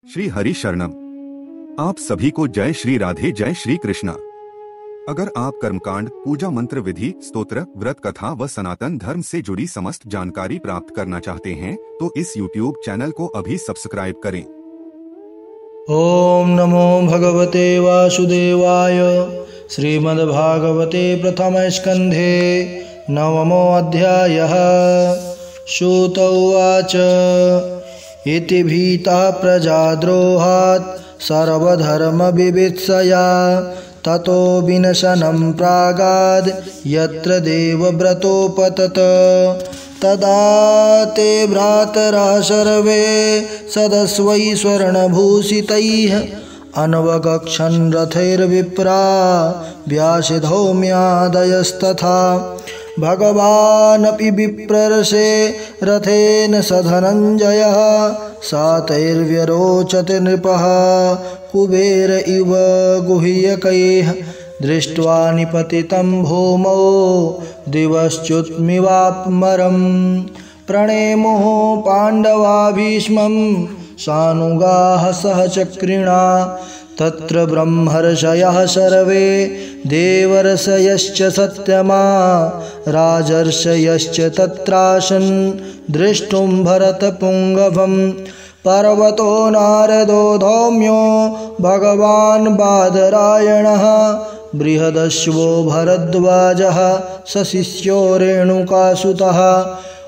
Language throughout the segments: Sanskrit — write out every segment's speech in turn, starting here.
श्री हरि शरणम। आप सभी को जय श्री राधे, जय श्री कृष्णा। अगर आप कर्मकांड, पूजा मंत्र विधि, स्तोत्र, व्रत कथा व सनातन धर्म से जुड़ी समस्त जानकारी प्राप्त करना चाहते हैं तो इस YouTube चैनल को अभी सब्सक्राइब करें। ओम नमो भगवते वासुदेवाय। श्रीमद्भागवते प्रथमस्कन्धे नवमोऽध्यायः। सूत उवाच इति भीतः प्रजाद्रोहात् सर्वधर्मविवित्सया ततो विनशनं प्रागाद् यत्र देवव्रतोपतत। तदा ते भ्रातरः सर्वे सदस्वै स्वर्णभूषितैः अन्वगच्छन् रथैर्विप्रा व्यासधौम्यादयस्तथा। भगवानपि विप्रर्षे रथेन स धनञ्जयः सातैर्व्यरोचते नृपः कुबेर इव गुह्यकैः। दृष्ट्वा निपतितं भूमौ दिवश्च्युतमिवापमरम् प्रणेमुः पाण्डवा भीष्मं सानुगाः सहचक्रिणा। तत्र ब्रह्मर्षयः सर्वे देवर्षयश्च सत्यमा राजर्षयश्च तत्रासन् द्रष्टुं भरतपुङ्गवम्। पर्वतो नारदो धौम्यो भगवान् बादरायणः बृहदश्वो भरद्वाजः सशिष्यो रेणुकासुतः।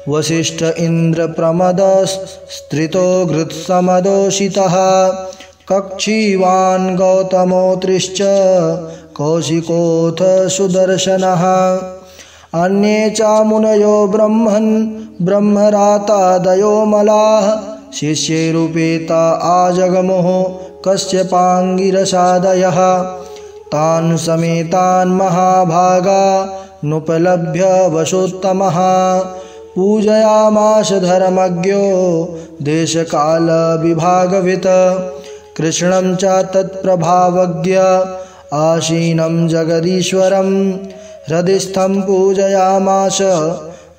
वसिष्ठ इन्द्रप्रमदस्त्रितो घृत्समदोषितः कक्षीवान् गौतमोऽत्रिश्च कौशिकोऽथ सुदर्शनः। अन्ये च मुनयो ब्रह्मन् ब्रह्मरातादयो मलाः शिष्यैरुपेता आजगमुः कश्यपाङ्गिरसादयः। तान् समेतान् महाभागा नुपलभ्य वशोत्तमः पूजयामास धर्मज्ञो देशकालविभागवित्। कृष्णं च तत्प्रभावज्ञ आसीनं जगदीश्वरं हृदिस्थं पूजयामास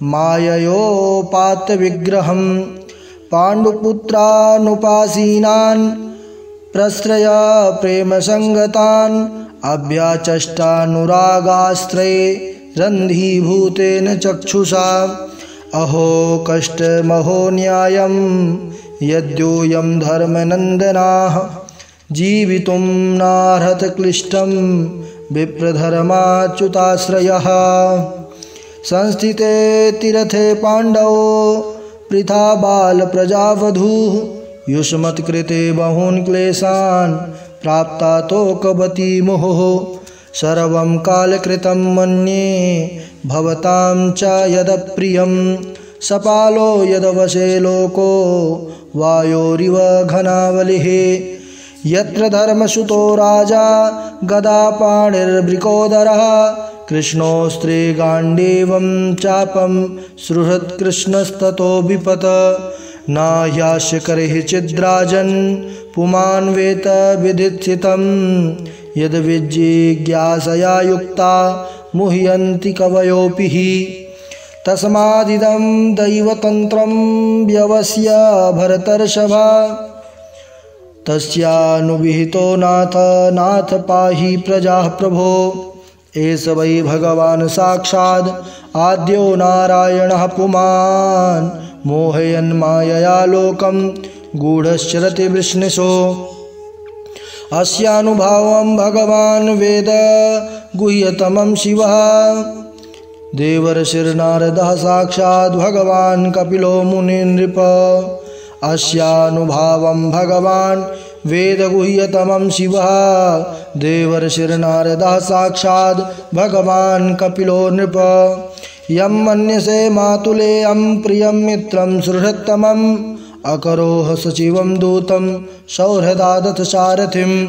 माययोपात्तविग्रहम्। पाण्डुपुत्रानुपासीनान् प्रश्रय प्रेमसङ्गतान् अभ्याचष्टानुरागास्त्रे रन्ध्रीभूतेन चक्षुषा। अहो कष्टमहो न्यायं यद्योऽयं धर्मनन्दनाः जीवितुं नार्हत क्लिष्टं विप्रधर्माच्युताश्रयः। संस्थिते तीर्थे पाण्डवो पृथा बालप्रजावधूः युष्मत्कृते बहून् क्लेशान् प्राप्ता तोकवती मुहुः। सर्वं कालकृतं मन्ये भवतां च यदप्रियं सपालो यदवशे लोको वायोरिव घनावलिः। यत्र धर्मसुतो राजा गदापाणिर्वृकोदरः कृष्णोऽस्त्रे गाण्डीवं चापं सृहृत्कृष्णस्ततो विपत। नाह्यास्य करैः चिद्राजन् पुमान् वेत विधिस्थितं यद्विजिज्ञासया युक्ता मुह्यन्ति कवयोऽपि हि। तस्मादिदं दैवतन्त्रं व्यवस्य भरतर्षभा तस्यानुविहितो नाथ पाहि प्रजाः प्रभो। एष वै भगवान् साक्षात् आद्यो नारायणः पुमान् मोहयन् मायया लोकं गूढश्चरति वृष्णिषो। अस्यानुभावं भगवान् वेद गुह्यतमं शिवः। देवर्षिर्नारदः साक्षात् भगवान् कपिलो मुनिर्नृप। अस्यानुभावं भगवान् वेद गुह्यतमं शिवः। देवर्षिर्नारदः साक्षात् भगवान् कपिलो नृप। यं मन्यसे मातुलेयं प्रियं मित्रं सुहृत्तमम् अकरोह सचिवं दूतं सौहृदादथ सारथिं।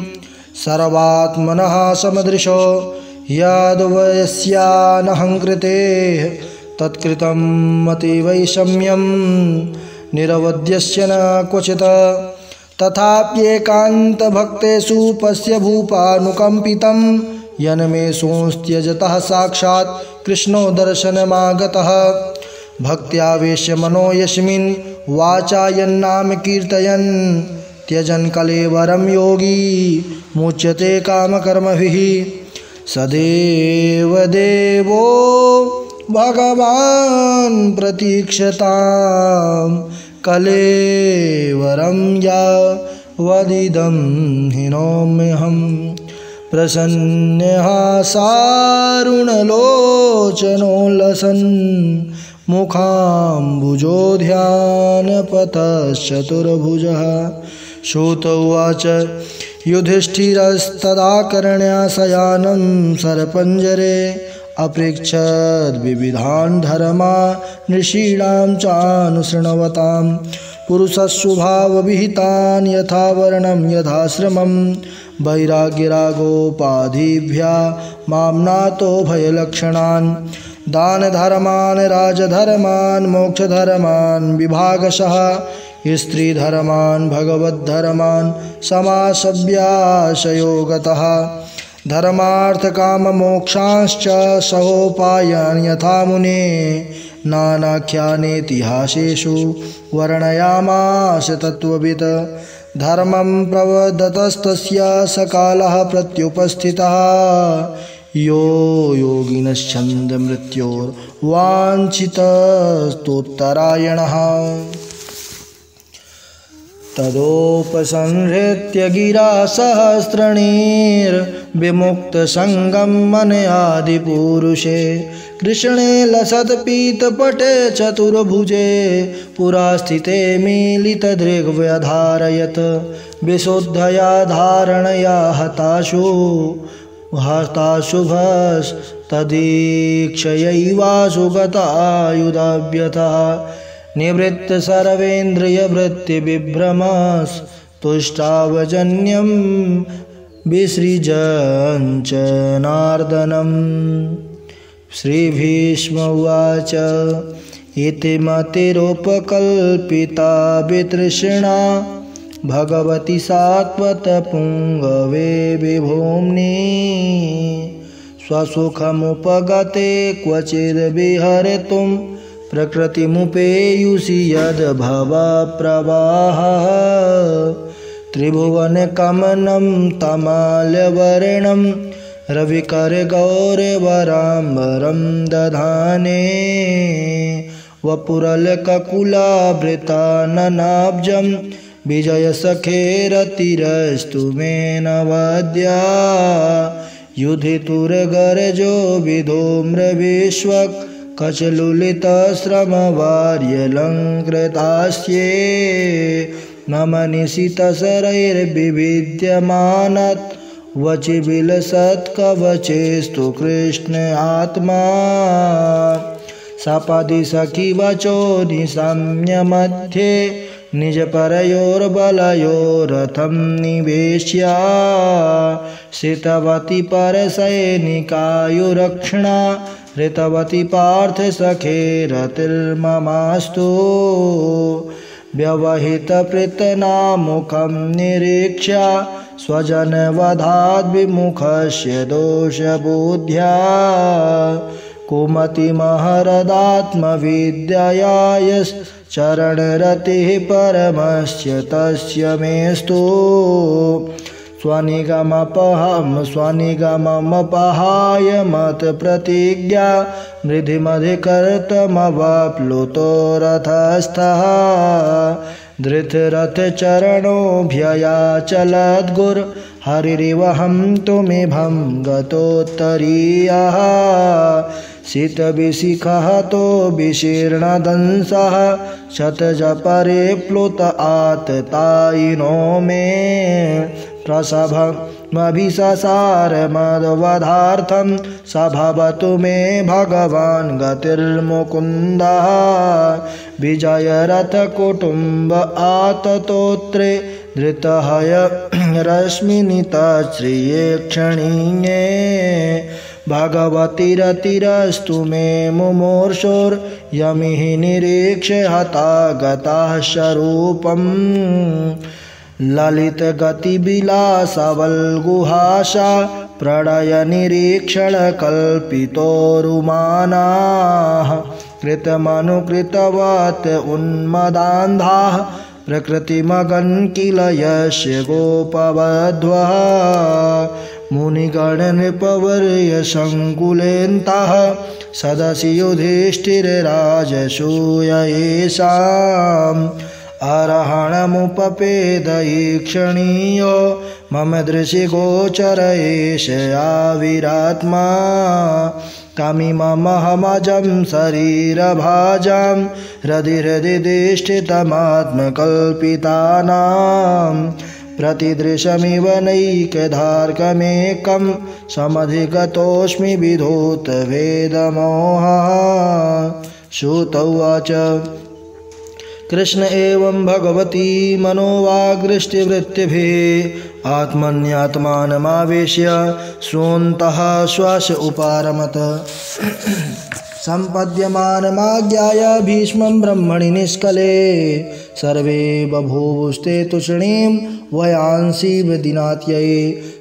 सर्वात्मनः समदृशो यद्वयस्यानहङ्कृते तत्कृतं मतिवैषम्यं निरवध्यस्य न क्वचित्। तथाप्येकान्तभक्तेषु पश्य भूपानुकम्पितं यन्मे सोऽस्त्यजतः साक्षात् कृष्णो दर्शनमागतः। भक्त्यावेश्य मनो यस्मिन् वाचा यन्नाम कीर्तयन् त्यजन् कलेवरं योगी मुच्यते कामकर्मभिः सदेव देवो भगवान् प्रतीक्षतां कलेवरं यावदिदं हिनोम्यहम् प्रसन्नहासारुणलोचनोल्लसन् मुखाम्बुजो ध्यानपतश्चतुर्भुजः सूत उवाच युधिष्ठिरस्तदाकर्ण्या शयानं सरपञ्जरे अपृच्छद्विविधान् धर्मान् ऋषीणां चानुशृण्वतां पुरुषस्वभावविहितान् यथा वर्णं यथाश्रमं वैराग्यरागोपाधिभ्या माम्नातो भयलक्षणान् दानधर्मान् राजधर्मान् मोक्षधर्मान् विभागशः स्त्रीधर्मान् भगवद्धर्मान् समासव्याशयो गतः धर्मार्थकाममोक्षांश्च सहोपायान् यथा मुने नानाख्यानेतिहासेषु वर्णयामास तत्त्ववित् धर्मं प्रवदतस्तस्य सकालः प्रत्युपस्थितः यो योगिनश्छन्दमृत्योर्वाञ्छितस्तोत्तरायणः तदोपसंहृत्य गिरा सहस्रणीर्विमुक्तसङ्गं मनयादिपुरुषे कृष्णे लसत्पीतपटे चतुर्भुजे पुरा स्थिते मीलितदृग्व्यधारयत् विशुद्धया धारणया हताशुभस्तदीक्षयैवाशु गतायुधाभ्यथः निवृत्त सर्वेन्द्रियवृत्तिविभ्रमस्तुष्टावजन्यं विसृजञ्च नार्दनम् श्रीभीष्म उवाच इति मतिरुपकल्पिता वितृष्णा भगवति सात्वतपुङ्गवे विभूम्नि स्वसुखमुपगते क्वचिद्विहर्तुं प्रकृतिमुपेयुषि यद्भवप्रवाहः त्रिभुवनकमनं तमाल्यवर्णं रविकरगौरवराम्बरं दधाने वपुरलककुलाभृताननाब्जं विजयसखेरतिरस्तु मे नवद्या युधितुरगर्जो विधूम्रविश्वक् कचलुलितश्रमवार्यलङ्कृतास्ये मम निशितशरैर्विविद्यमानत् वचि विलसत्कवचेस्तु कृष्ण आत्मा सपदि सखि वचो निशम्य मध्ये निजपरयोर्बलयोरथं निवेश्य श्रितवती परसैनिकायुरक्षणा ऋतवती पार्थ सखे रतिर्ममास्तु व्यवहितपृतनामुखं निरीक्ष्य स्वजनवधाद्विमुखस्य दोषबुद्ध्या कुमतिमहरदात्मविद्यया यश्चरणरतिः परमस्य तस्य मेस्तु स्वनिगममपहाय मत्प्रतिज्ञा मृधिमधिकर्तमवाप्लुतो रथस्थः धृतरथचरणोऽभ्ययाचलद्गुर्हरिरिवहं तुमिभं गतोत्तरीयः शीतविशिखः तो विशीर्णदंसः शतजपरे प्लुत आततायिनो मे प्रसभमभिससारमद्वधार्थं स भवतु मे भगवान् गतिर्मुकुन्दः विजयरथकुटुम्ब आततोत्रे धृतहय रश्मिनितश्रिये क्षणीये भगवतिरतिरस्तु मे मुमूर्षोर्यमिः निरीक्ष्य हता गताः स्वरूपम् ललितगतिविलासवल्गुहाशा प्रणयनिरीक्षणकल्पितोरुमानाः कृतमनुकृतवत् उन्मदान्धाः प्रकृतिमगन् किल यस्य गोपवध्वः मुनिगणनृपवर्यसङ्कुलेन्तः सदसि युधिष्ठिरराजसूय येषाम् अर्हणमुपपेदईक्षणीयो मम दृशिगोचर एषया विरात्मा कामिमहमजं शरीरभाजां हृदि हृदि दिष्ठितमात्मकल्पितानां प्रतिदृशमिव नैकधार्कमेकं समधिगतोऽस्मि विधूत वेदमोहः। श्रुत उवाच कृष्ण एवं भगवती मनोवागृष्टिवृत्तिभिः आत्मन्यात्मानमावेश्य स्वन्तः श्वास उपारमत। सम्पद्यमानमाज्ञाय भीष्मं ब्रह्मणि निष्कले सर्वे बभूवुस्ते तूष्णीं वयांसि दिनात्यै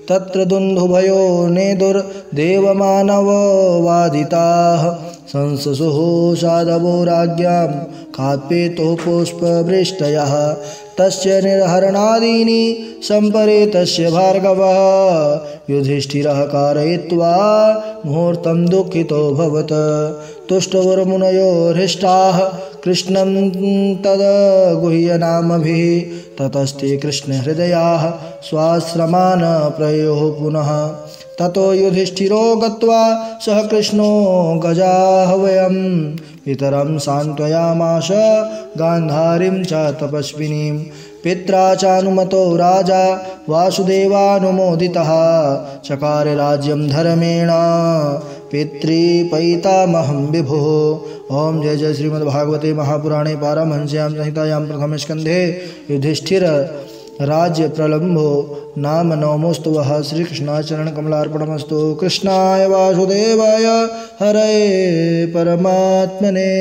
तत्र दुन्दुभयो नेदुर्देवमानववादिताः संससुः साधवो राज्ञां खाद्पेतो पुष्पवृष्टयः तस्य निर्हरणादीनि सम्परेतस्य भार्गवः युधिष्ठिरः कारयित्वा मुहूर्तं दुःखितोऽभवत्। तुष्टवर्मुनयो हृष्टाः कृष्णं तद्गुह्यनामभिः ततस्ते कृष्णहृदयाः स्वाश्रमान् प्रयोः पुनः। ततो युधिष्ठिरो गत्वा सह कृष्णो गजाह्वयं पितरं सान्त्वयामास गान्धारीं च तपस्विनीं। पित्रा चानुमतो राजा वासुदेवानुमोदितः चकार राज्यं धर्मेण पितृपैतामहं विभुः। ओम जय जय श्रीमद्भागवते महापुराणे पारमहंस्यां संहितायां प्रथमस्कन्धे युधिष्ठिर राज्य प्रलम्भो नाम नवमोस्तुवः। श्रीकृष्णाचरणकमलार्पणमस्तु। कृष्णाय वासुदेवाय हरये परमात्मने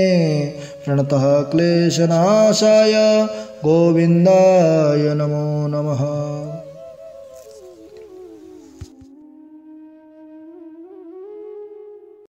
प्रणतः क्लेशनाशाय गोविन्दाय नमो नमः।